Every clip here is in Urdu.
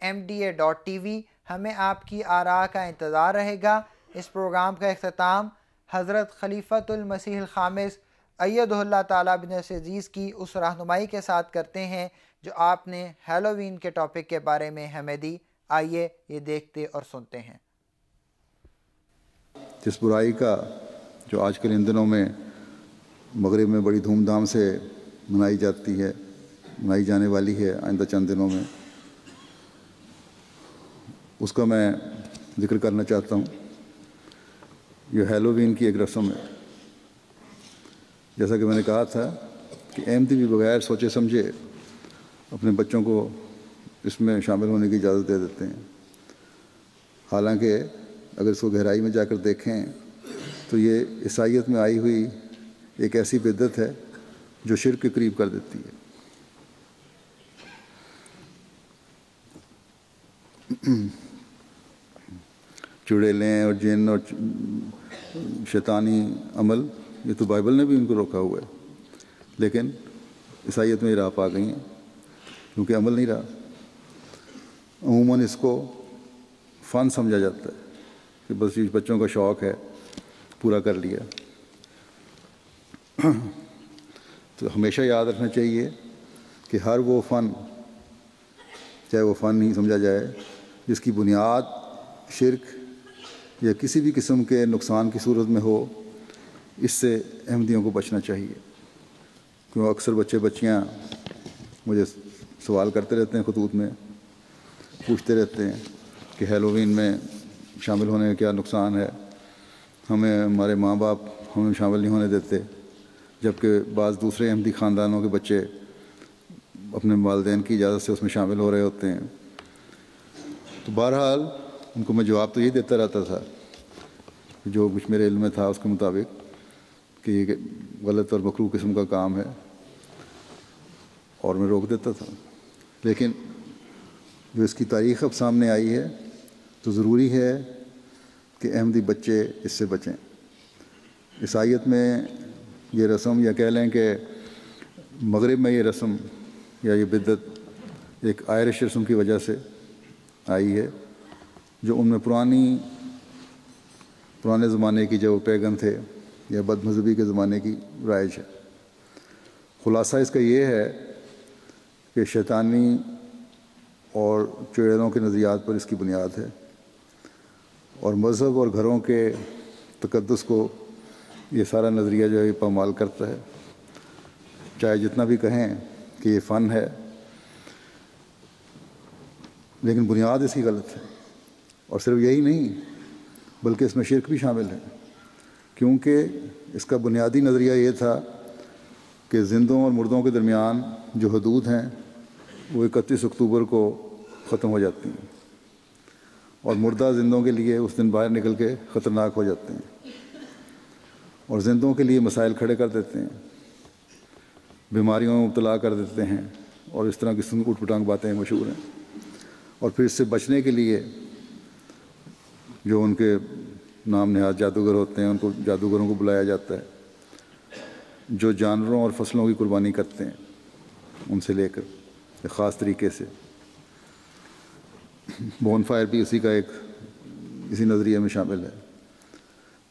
MDA.TV۔ ہمیں آپ کی آراء کا انتظار رہے گا۔ اس پروگرام کا اختتام حضرت خلیفۃ المسیح الخامس ایدہ اللہ تعالیٰ بنصر عزیز کی اس رہنمائی کے ساتھ کرتے ہیں جو آپ نے ہیلووین کے ٹاپک کے بارے میں ہمیں دی۔ آئیے یہ دیکھتے اور سنتے ہیں۔ جس برائی کا جو آج کل ان دنوں میں مغرب میں بڑی دھوم دھام سے منائی جانے والی ہے آئندہ چند دنوں میں، اس کا میں ذکر کرنا چاہتا ہوں۔ یہ ہیلووین کی ایک رسم ہے۔ جیسا کہ میں نے کہا تھا کہ احمدی بھی بغیر سوچے سمجھے اپنے بچوں کو اس میں شامل ہونے کی اجازت دے دیتے ہیں، حالانکہ اگر اس کو گہرائی میں جا کر دیکھیں تو یہ عیسائیت میں آئی ہوئی ایک ایسی بدعت ہے جو شرک کے قریب کر دیتی ہے۔ چڑیلیں اور جن اور شیطانی عمل، یہ تو بائبل نے بھی ان کو روکا ہوا ہے، لیکن عیسائیت میں یہ راہ پا گئی ہیں کیونکہ عمل نہیں رہا۔ عموماً اس کو فن سمجھا جاتا ہے کہ بس یہ بچوں کا شوق ہے، پورا کر لیا۔ تو ہمیشہ یاد رکھنا چاہیے کہ ہر وہ فن، چاہے وہ فن ہی سمجھا جائے، جس کی بنیاد شرک یا کسی بھی قسم کے نقصان کی صورت میں ہو، اس سے احمدیوں کو بچنا چاہیے۔ کیوں اکثر بچیاں مجھے سوال کرتے رہتے ہیں، خطوط میں پوچھتے رہتے ہیں کہ ہیلووین میں شامل ہونے کا کیا نقصان ہے، ہمارے ماں باپ ہمیں شامل نہیں ہونے دیتے، جبکہ بعض دوسرے احمدی خاندانوں کے بچے اپنے والدین کی اجازت سے اس میں شامل ہو رہے ہوتے ہیں۔ تو بہرحال ان کو میں جواب تو یہی دیتا رہتا تھا جو کچھ میرے علم میں تھا اس کے مطابق کہ یہ غلط اور مکروہ قسم کا کام ہے، اور میں روک دیتا تھا۔ لیکن جو اس کی تاریخ اب سامنے آئی ہے تو ضروری ہے کہ احمدی بچے اس سے بچیں۔ عیسائیت میں یہ رسم، یا کہہ لیں کہ مغرب میں یہ رسم یا یہ بدعت ایک آئرش رسم کی وجہ سے آئی ہے، جو ان میں پرانے زمانے کی جو پیگن تھے یا بد مذہبی کے زمانے کی رائج ہے۔ خلاصہ اس کا یہ ہے کہ شیطانی اور چڑیلوں کے نظریات پر اس کی بنیاد ہے، اور مذہب اور گھروں کے تقدس کو یہ سارا نظریہ جو ہے یہ پامال کرتا ہے، چاہے جتنا بھی کہیں کہ یہ فن ہے، لیکن بنیاد اس کی غلط ہے۔ اور صرف یہی نہیں بلکہ اس میں شرک بھی شامل ہے، کیونکہ اس کا بنیادی نظریہ یہ تھا کہ زندوں اور مردوں کے درمیان جو حدود ہیں وہ 31 اکتوبر کو ختم ہو جاتی ہیں، اور مردہ زندوں کے لیے اس دن باہر نکل کے خطرناک ہو جاتے ہیں، اور زندوں کے لیے مسائل کھڑے کر دیتے ہیں، بیماریوں میں مبتلا کر دیتے ہیں، اور اس طرح کی اٹھ پٹانگ باتیں مشہور ہیں۔ اور پھر اس سے بچنے کے لیے جو ان کے نام نہاد جادوگر ہوتے ہیں، ان کو جادوگروں کو بلایا جاتا ہے، جو جانوروں اور فصلوں کی قربانی کرتے ہیں ان سے لے کر ایک خاص طریقے سے۔ بون فائر بھی اسی نظریے میں شامل ہے،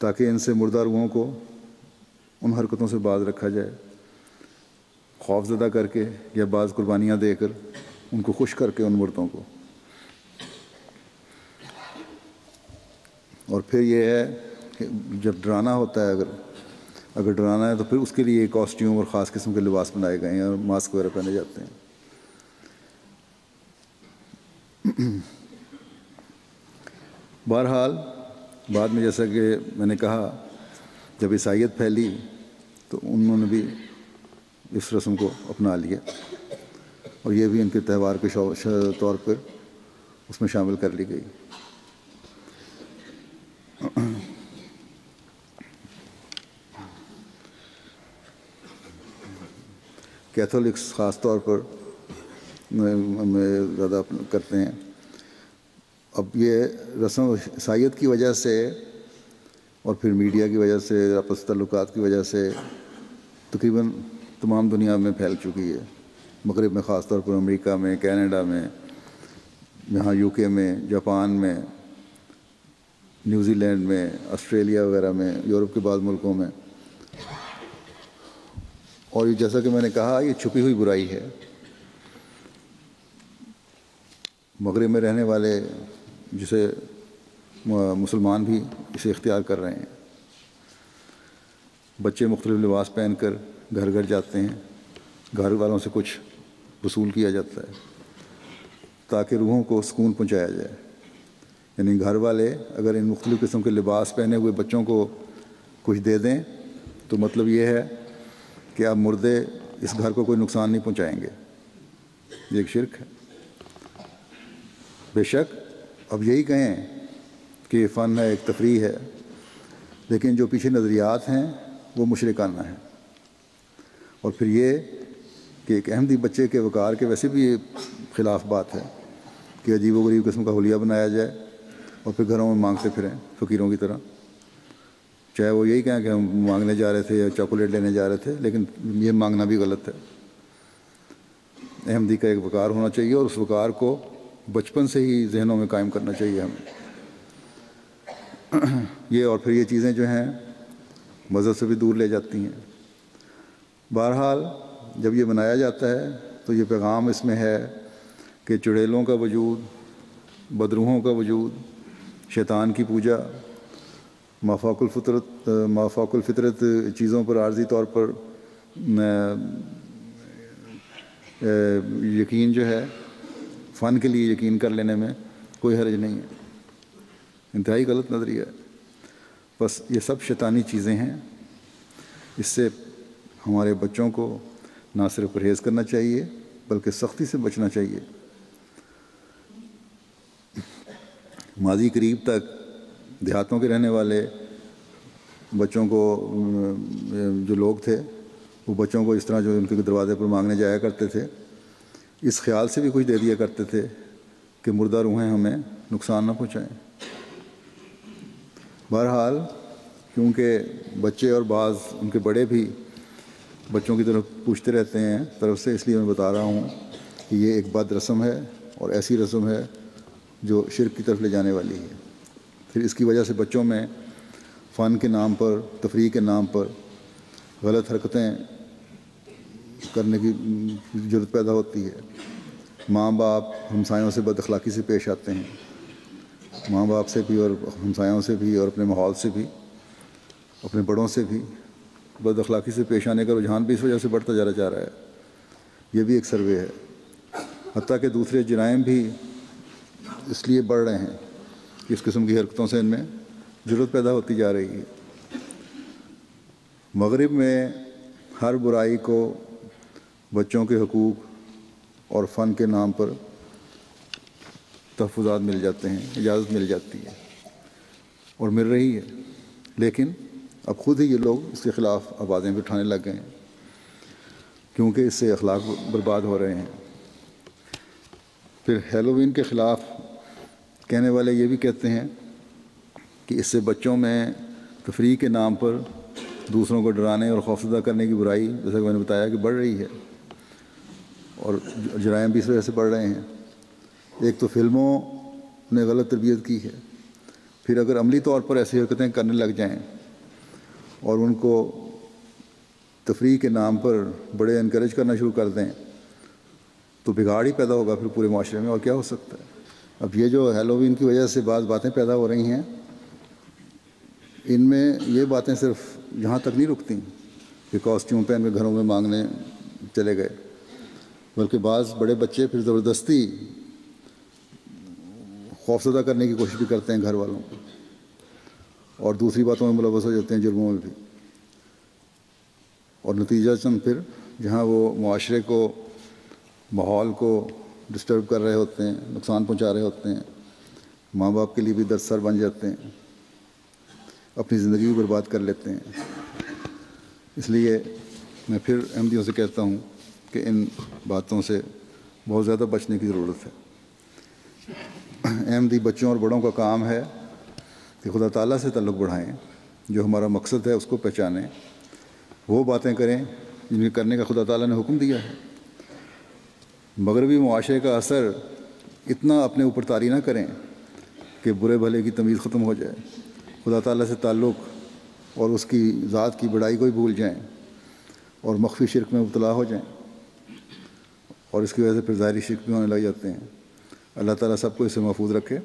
تاکہ ان سے مردہ روحوں کو ان حرکتوں سے باز رکھا جائے، خوف زدہ کر کے یا بعض قربانیاں دے کر ان کو خوش کر کے ان مردوں کو۔ اور پھر یہ ہے کہ جب ڈرانا ہوتا ہے، اگر ڈرانا ہے تو پھر اس کے لیے کاسٹیوم اور خاص قسم کے لباس بنائے گئے ہیں اور ماسک وغیرہ پہنے جاتے ہیں۔ بہرحال بعد میں جیسا کہ میں نے کہا، جب عیسائیت پھیلی تو انہوں نے بھی اس رسم کو اپنا لیا، اور یہ بھی ان کے تہوار کے طور پر اس میں شامل کر لی گئی۔ کیتھولکس خاص طور پر زیادہ کرتے ہیں۔ اب یہ رسم عیسائیت کی وجہ سے اور پھر میڈیا کی وجہ سے، آپس تعلقات کی وجہ سے تقریباً تمام دنیا میں پھیل چکی ہے، مغرب میں خاص طور پر امریکہ میں، کینیڈا میں، یہاں یو کے میں، جاپان میں، نیوزی لینڈ میں، آسٹریلیا وغیرہ میں، یورپ کے بعض ملکوں میں. اور یہ جیسا کہ میں نے کہا یہ چھپی ہوئی برائی ہے. مغرب میں رہنے والے جسے مسلمان بھی اسے اختیار کر رہے ہیں. بچے مختلف لباس پہن کر گھر گھر جاتے ہیں، گھر والوں سے کچھ وصول کیا جاتا ہے تاکہ روحوں کو سکون پہنچایا جائے. یعنی گھر والے اگر ان مختلف قسم کے لباس پہنے ہوئے بچوں کو کچھ دے دیں تو مطلب یہ ہے کہ اب مردے اس گھر کو کوئی نقصان نہیں پہنچائیں گے. یہ ایک شرک ہے. بے شک اب یہی کہیں کہ یہ فن ہے، ایک تفریح ہے، لیکن جو پیچھے نظریات ہیں وہ مشرکانہ ہیں. اور پھر یہ کہ ایک احمدی بچے کے وقار کے ویسے بھی یہ خلاف بات ہے کہ عجیب و غریب قسم کا حلیہ بنایا جائے اور پھر گھروں میں مانگتے پھریں فقیروں کی طرح، چاہے وہ یہی کہیں کہ ہم مانگنے جا رہے تھے یا چاکلیٹ لینے جا رہے تھے، لیکن یہ مانگنا بھی غلط ہے. احمدی کا ایک وقار ہونا چاہیے اور اس وقار کو بچپن سے ہی ذہنوں میں قائم کرنا چاہیے ہمیں. یہ اور پھر یہ چیزیں جو ہیں مذہب سے بھی دور لے جاتی ہیں. بہرحال جب یہ بنایا جاتا ہے تو یہ پیغام اس میں ہے کہ چڑیلوں کا وجود، بدروحوں کا وجود، شیطان کی پوجا، مافوق الفطرت چیزوں پر عارضی طور پر یقین جو ہے، فن کے لیے یقین کر لینے میں کوئی حرج نہیں ہے. انتہائی غلط نظریہ ہے. بس یہ سب شیطانی چیزیں ہیں. اس سے ہمارے بچوں کو نہ صرف پرہیز کرنا چاہیے بلکہ سختی سے بچنا چاہیے. ماضی قریب تک دیہاتوں کے رہنے والے بچوں کو جو لوگ تھے وہ بچوں کو اس طرح جو ان کے دروازے پر مانگنے جایا کرتے تھے اس خیال سے بھی کچھ دے دیا کرتے تھے کہ مردہ روحیں ہمیں نقصان نہ پہنچائیں. بہرحال کیونکہ بچے اور بعض ان کے بڑے بھی بچوں کی طرف پوچھتے رہتے ہیں طرف سے، اس لیے میں بتا رہا ہوں کہ یہ ایک بد رسم ہے اور ایسی رسم ہے جو شرک کی طرف لے جانے والی ہے. پھر اس کی وجہ سے بچوں میں فن کے نام پر، تفریح کے نام پر غلط حرکتیں کرنے کی ضرورت پیدا ہوتی ہے. ماں باپ ہمسایوں سے بد اخلاقی سے پیش آتے ہیں، ماں باپ سے بھی اور ہمسایوں سے بھی اور اپنے ماحول سے بھی، اپنے بڑوں سے بھی بد اخلاقی سے پیش آنے کا رجحان بھی اس وجہ سے بڑھتا جا رہا ہے. یہ بھی ایک سروے ہے. حتیٰ کہ دوسرے جرائم بھی اس لیے بڑھ رہے ہیں کہ اس قسم کی حرکتوں سے ان میں ضرورت پیدا ہوتی جا رہی ہے. مغرب میں ہر برائی کو بچوں کے حقوق اور فن کے نام پر تحفظات مل جاتے ہیں، اجازت مل جاتی ہے اور مل رہی ہے. لیکن اب خود ہی یہ لوگ اس کے خلاف آوازیں بھی اٹھانے لگ گئے ہیں کیونکہ اس سے اخلاق برباد ہو رہے ہیں. پھر ہیلووین کے خلاف کہنے والے یہ بھی کہتے ہیں کہ اس سے بچوں میں تفریح کے نام پر دوسروں کو ڈرانے اور خوفزدہ کرنے کی برائی، جیسا کہ میں نے بتایا، کہ بڑھ رہی ہے اور جرائم بھی اس وجہ سے بڑھ رہے ہیں. ایک تو فلموں نے غلط تربیت کی ہے، پھر اگر عملی طور پر ایسی حرکتیں کرنے لگ جائیں اور ان کو تفریح کے نام پر بڑے انکریج کرنا شروع کر دیں تو بگاڑ ہی پیدا ہوگا پھر پورے معاشرے میں. اور کیا ہو سکتا ہے؟ اب یہ جو ہیلووین کی وجہ سے بعض باتیں پیدا ہو رہی ہیں، ان میں یہ باتیں صرف یہاں تک نہیں رکتی کہ کاسٹیوم پہن کے گھروں میں مانگنے چلے گئے، بلکہ بعض بڑے بچے پھر زبردستی خوفزدہ کرنے کی کوشش بھی کرتے ہیں گھر والوں کو اور دوسری باتوں میں ملوث ہو جاتے ہیں، جرموں میں بھی. اور نتیجہ چند پھر جہاں وہ معاشرے کو، ماحول کو ڈسٹرب کر رہے ہوتے ہیں، نقصان پہنچا رہے ہوتے ہیں، ماں باپ کے لیے بھی دردسر بن جاتے ہیں، اپنی زندگی بھی برباد کر لیتے ہیں. اس لیے میں پھر احمدیوں سے کہتا ہوں کہ ان باتوں سے بہت زیادہ بچنے کی ضرورت ہے. احمدی بچوں اور بڑوں کا کام ہے کہ خدا تعالیٰ سے تعلق بڑھائیں، جو ہمارا مقصد ہے اس کو پہچانیں، وہ باتیں کریں جن کے کرنے کا خدا تعالیٰ نے حکم دیا ہے. مغربی معاشرے کا اثر اتنا اپنے اوپر طاری نہ کریں کہ برے بھلے کی تمیز ختم ہو جائے، خدا تعالیٰ سے تعلق اور اس کی ذات کی بڑائی کو ہی بھول جائیں اور مخفی شرک میں مبتلا ہو جائیں، اور اس کی وجہ سے پھر ظاہری شرک بھی ہونے لگ جاتے ہیں۔ اللہ تعالیٰ سب کو اس سے محفوظ رکھے۔